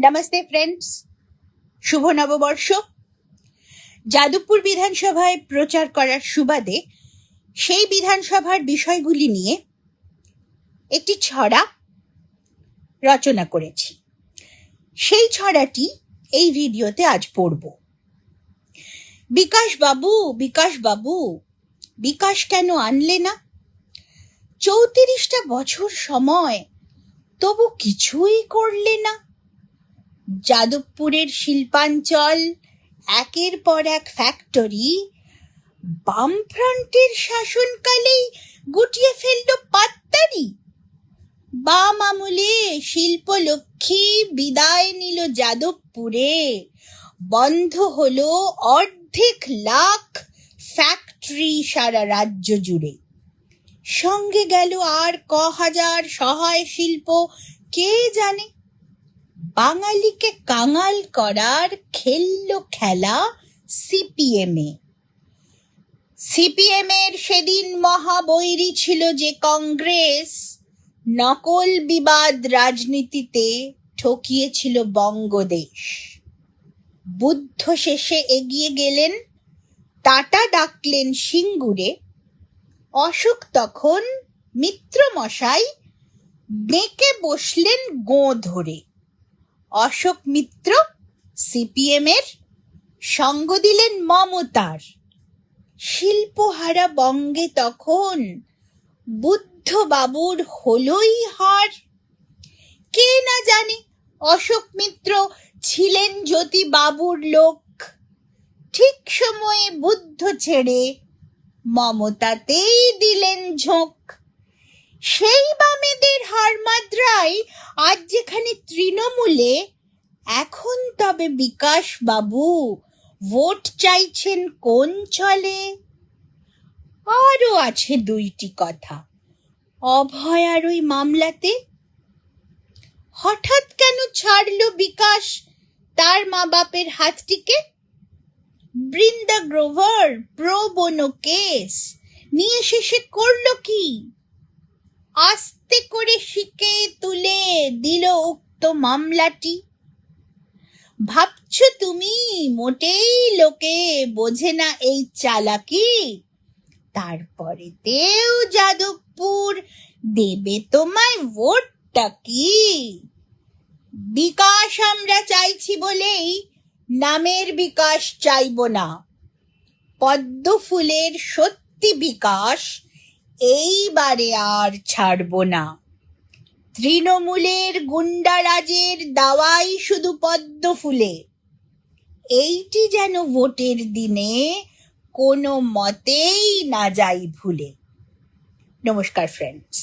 Namaste friends, শুভ নববর্ষ। যাদবপুর বিধানসভায় প্রচার করার সুবাদে সেই বিধানসভার বিষয়গুলি নিয়ে একটি ছড়া রচনা করেছি। সেই ছড়াটি এই ভিডিওতে আজ পড়ব। বিকাশ বাবু, বিকাশ বাবু, বিকাশ কেন আনলে না? 34টা বছর সময়, তবু কিছুই করলে না। যাদবপুরের শিল্পাঞ্চল একের পর এক ফ্যাক্টরি বামফ্রন্টের শাসনকালেই গুটিয়ে ফেলল পাত্তারি। বাম আমলে শিল্পলক্ষ্মী বিদায় নিল যাদবপুরে, বন্ধ হলো অর্ধেক লাখ ফ্যাক্টরি সারা রাজ্য জুড়ে। সঙ্গে গেল আর হাজার সহায় শিল্প, কে জানে। বাঙালিকে কাঙাল করার খেললো খেলা সিপিএমে। সিপিএমের সেদিন মহাবৈরী ছিল যে কংগ্রেস, নকল বিবাদ রাজনীতিতে ঠকিয়েছিল বঙ্গদেশ। বুদ্ধ শেষে এগিয়ে গেলেন, টাটা ডাকলেন সিঙ্গুরে। অশোক তখন মিত্রমশাই বেঁকে বসলেন গোঁ ধরে। অশোক মিত্র সিপিএমের সঙ্গ দিলেন মমতার। শিল্পহারা বঙ্গে তখন বুদ্ধ বাবুর হলোই হার। কে না জানে অশোক মিত্র ছিলেন জ্যোতি বাবুর লোক। ঠিক সময়ে বুদ্ধ ছেড়ে মমতাতেই দিলেন ঝোঁক। সেই বামেদের হার মাদ্রায় আজ যেখানে তৃণমূলে, এখন তবে বিকাশ বাবু ভোট চাইছেন কোন ছলে? আরও আছে দুইটি কথা। অভয়ার ওই মামলাতে হঠাৎ কেন ছাড়লো বিকাশ তার মা বাপের হাতটিকে? বৃন্দা গ্রোভার প্রো বোনো কেস নিয়ে শেষে করলো কি? আস্তে করে শিকে তুলে দিল উক্ত মামলাটি। ভাবছো তুমি মোটেই লোকে বোঝে না এই চালাকি? তারপরেতেও যাদবপুর দেবে তোমায় ভোটটা কি? বিকাশ আমরা চাইছি বলেই নামের বিকাশ চাইব না। পদ্ম ফুলের সত্যি বিকাশ এইবারে আর ছাড়ব না। তৃণমূলের গুন্ডারাজের দাওয়াই শুধু পদ্ম ফুলে। এইটি যেন ভোটের দিনে কোনো মতেই না যাই ভুলে। নমস্কার ফ্রেন্ডস।